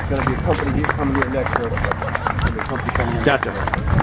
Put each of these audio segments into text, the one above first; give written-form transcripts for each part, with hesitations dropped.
going to be a company here coming here next year. Gonna be a company coming here next year. Gotcha.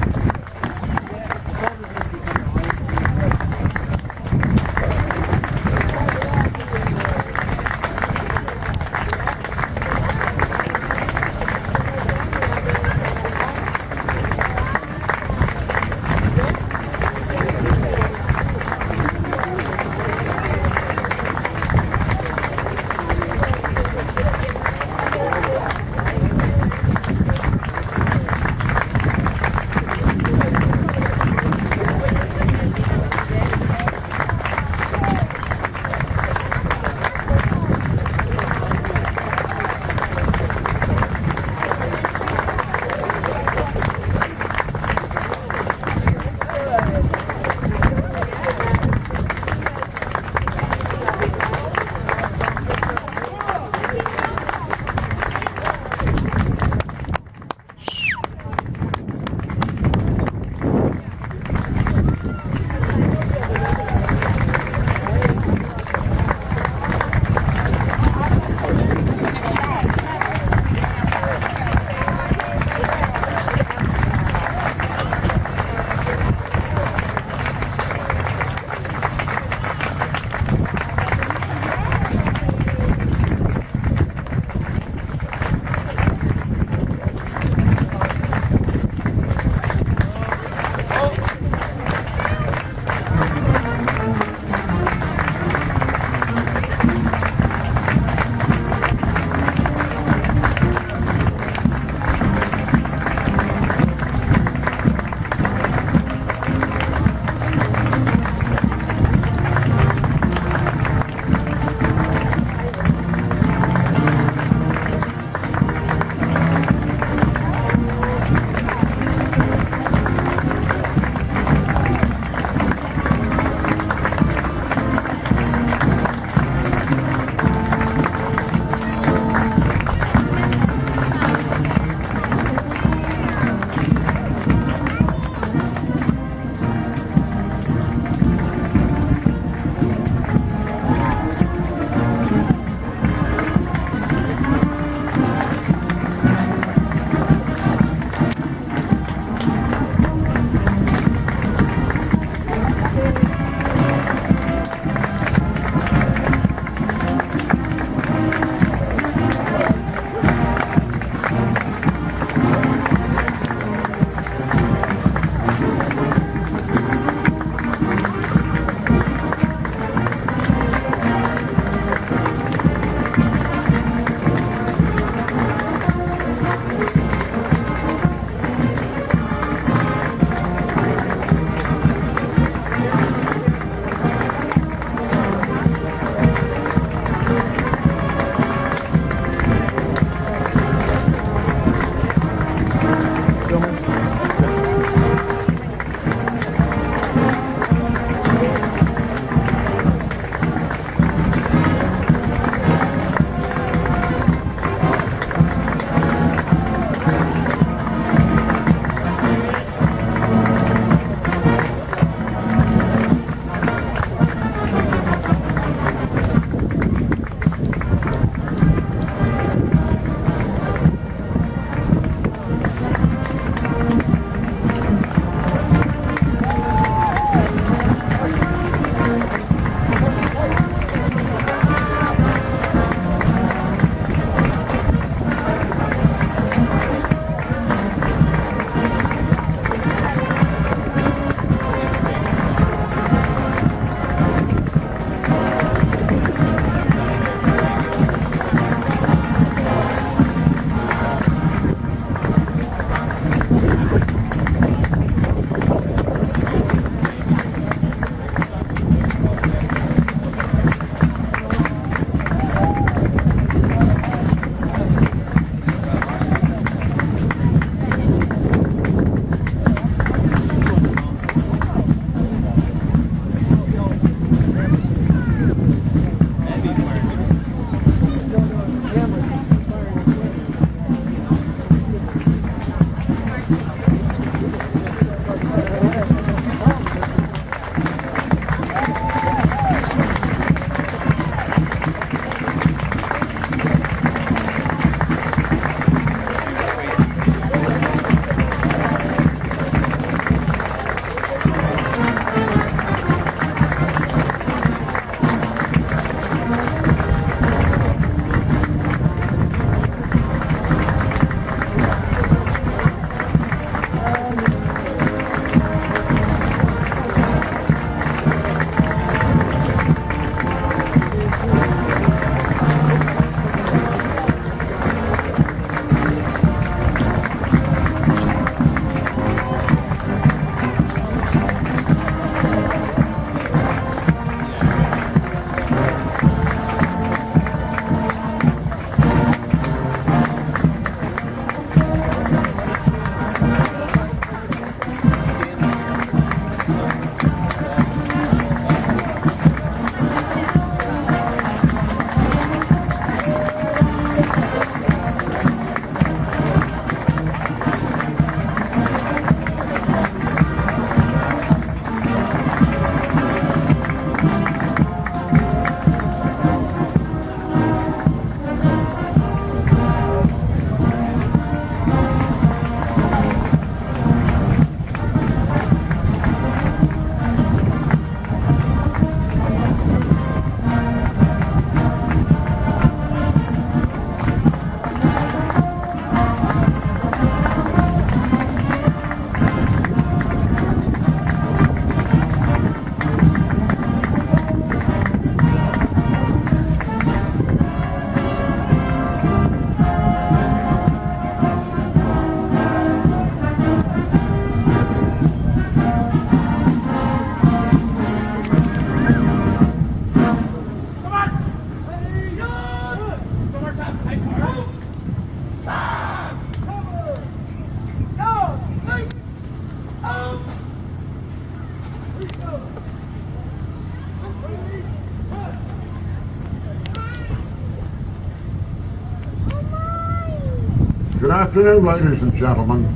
afternoon, ladies and gentlemen,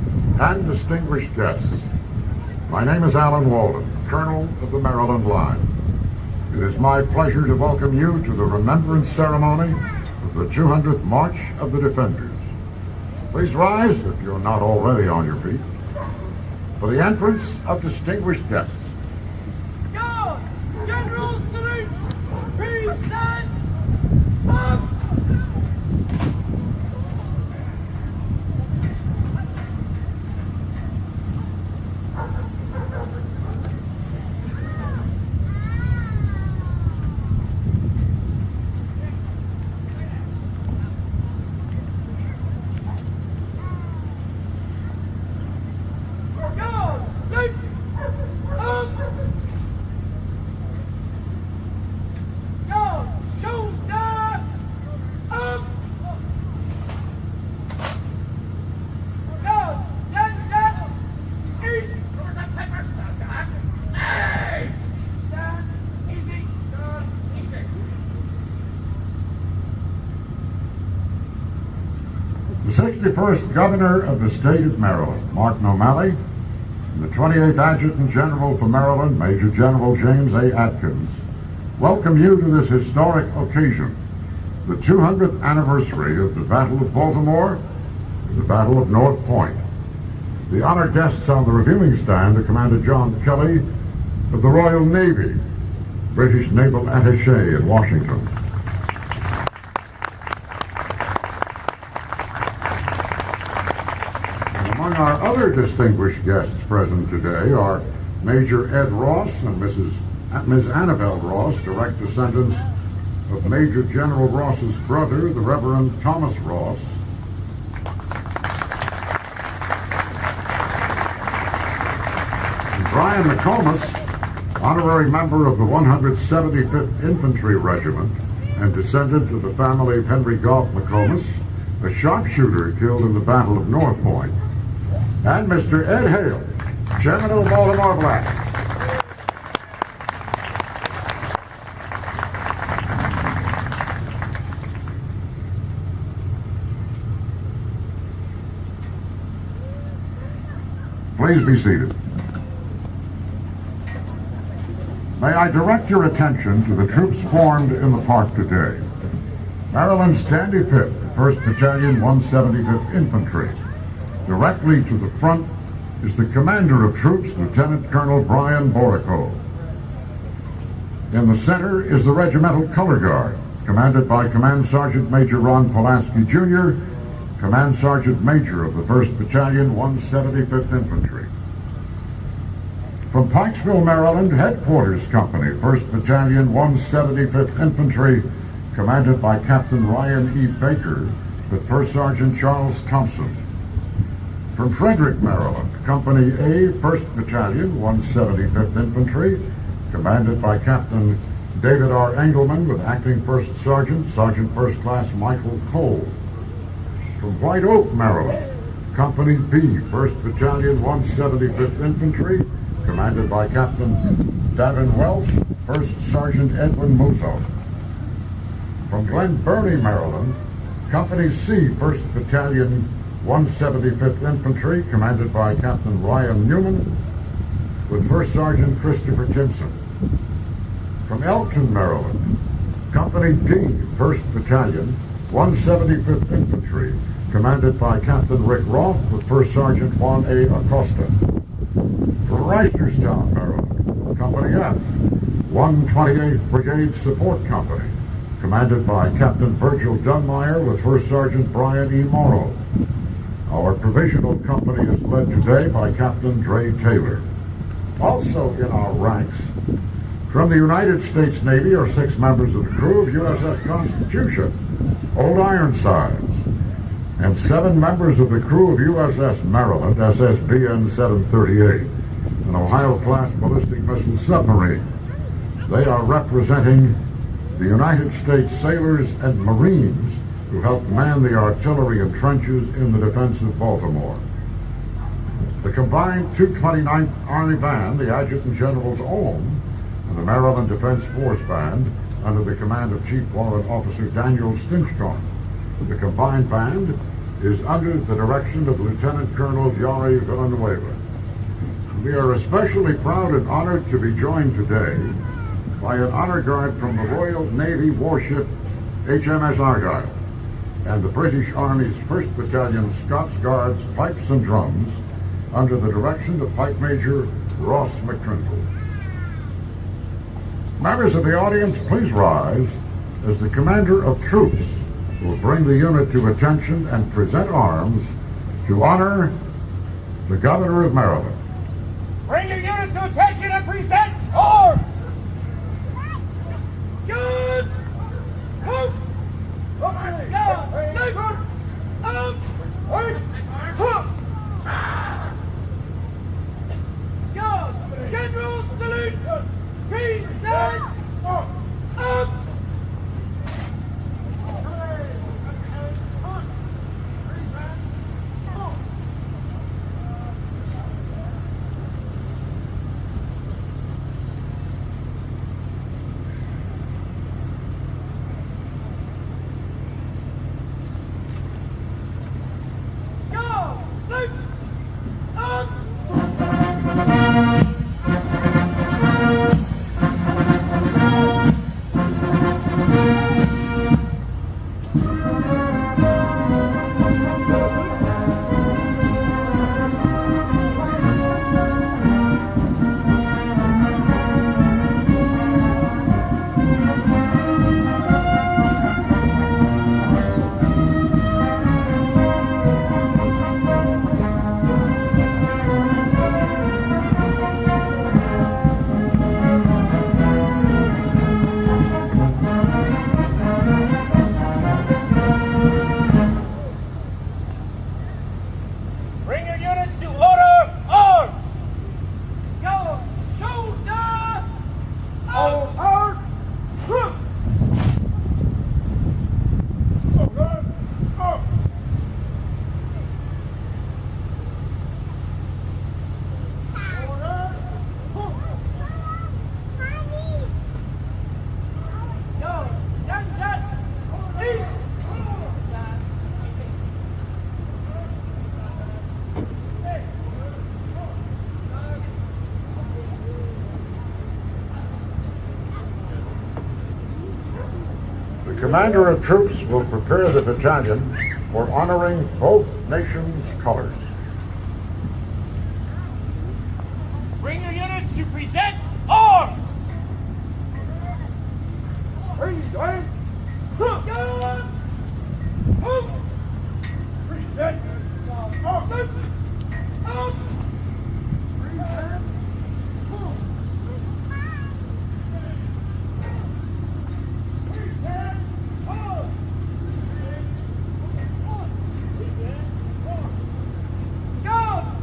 and distinguished guests. My name is Alan Walden, Colonel of the Maryland Line. It is my pleasure to welcome you to the remembrance ceremony of the 200th March of the Defenders. Please rise, if you're not already on your feet, for the entrance of distinguished guests. Guard! General salute! Present! March! The 61st Governor of the State of Maryland, Martin O'Malley, and the 28th Adjutant General for Maryland, Major General James A. Atkins, welcome you to this historic occasion, the 200th anniversary of the Battle of Baltimore and the Battle of North Point. The honored guests on the reviewing stand are Commander John Kelly of the Royal Navy, British Naval Attaché in Washington. Among our other distinguished guests present today are Major Ed Ross and Ms. Annabelle Ross, direct descendants of Major General Ross's brother, the Reverend Thomas Ross. And Brian McComas, honorary member of the 175th Infantry Regiment and descendant of the family of Henry Goff McComas, a sharpshooter killed in the Battle of North Point. And Mr. Ed Hale, Chairman of the Baltimore Blacks. Please be seated. May I direct your attention to the troops formed in the park today. Maryland's Dandy 5th, 1st Battalion, 175th Infantry. Directly to the front is the commander of troops, Lieutenant Colonel Brian Borico. In the center is the Regimental Color Guard, commanded by Command Sergeant Major Ron Pulaski Jr., Command Sergeant Major of the 1st Battalion, 175th Infantry. From Pikesville, Maryland, Headquarters Company, 1st Battalion, 175th Infantry, commanded by Captain Ryan E. Baker, with 1st Sergeant Charles Thompson. From Frederick, Maryland, Company A, 1st Battalion, 175th Infantry, commanded by Captain David R. Engelman, with Acting First Sergeant, Sergeant First Class Michael Cole. From White Oak, Maryland, Company B, 1st Battalion, 175th Infantry, commanded by Captain Davin Welch, 1st Sergeant Edwin Musso. From Glen Burnie, Maryland, Company C, 1st Battalion, 175th Infantry, commanded by Captain Ryan Newman, with 1st Sergeant Christopher Timpson. From Elkton, Maryland, Company D, 1st Battalion, 175th Infantry, commanded by Captain Rick Roth, with 1st Sergeant Juan A. Acosta. From Reisterstown, Maryland, Company F, 128th Brigade Support Company, commanded by Captain Virgil Dunmeyer, with 1st Sergeant Brian E. Morrow. Our provisional company is led today by Captain Dre Taylor. Also in our ranks, from the United States Navy, are 6 members of the crew of USS Constitution, Old Ironsides, and 7 members of the crew of USS Maryland, SSBN 738, an Ohio-class ballistic missile submarine. They are representing the United States sailors and Marines who helped man the artillery and trenches in the defense of Baltimore. The combined 229th Army Band, the Adjutant General's own, and the Maryland Defense Force Band, under the command of Chief Warrant Officer Daniel Stinchcomb. The combined band is under the direction of Lieutenant Colonel Yari Villanueva. We are especially proud and honored to be joined today by an honor guard from the Royal Navy warship HMS Argyle and the British Army's 1st Battalion Scots Guards Pipes and Drums under the direction of Pipe Major Ross McCrindle. Members of the audience, please rise as the Commander of Troops will bring the unit to attention and present arms to honor the Governor of Maryland. Bring your units to attention and present arms! Good! Hope! Sniper! Guard! General salute! Present! Up! The Commander of Troops will prepare the battalion for honoring both nations' colors. Bring your units to present arms! Present arms!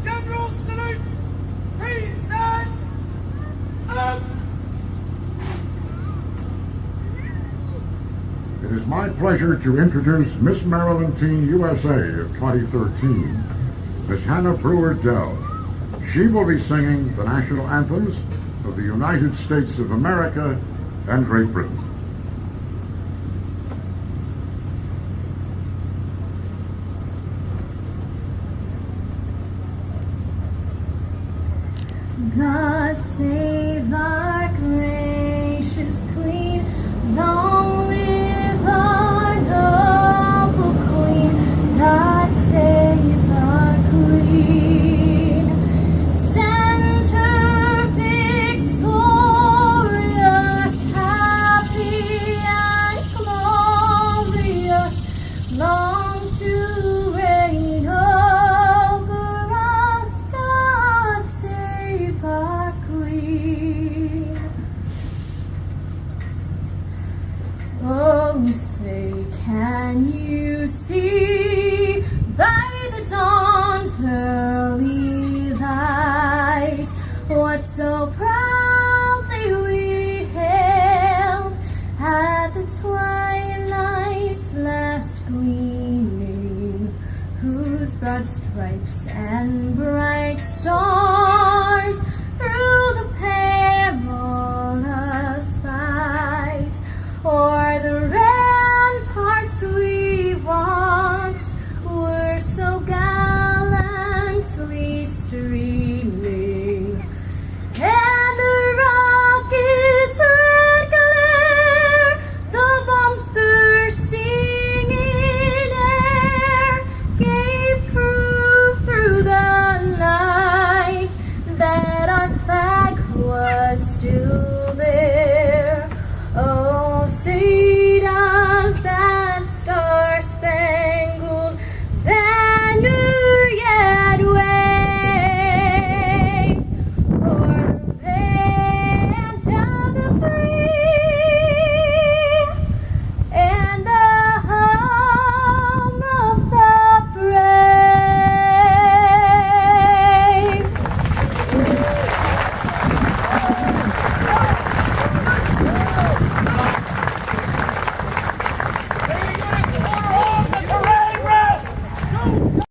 General salute! Present arms! It is my pleasure to introduce Miss Maryland Teen USA of 2013, Miss Hannah Brewer Dell. She will be singing the national anthems of the United States of America and Great Britain. God save our gracious Queen, long live our noble Queen. God save our Queen, send her victorious, happy and glorious, long to reign over us. God save our Queen. Oh, say, can you see by the dawn's early light what so proudly we hailed at the twilight's last gleaming, whose broad stripes and bright stars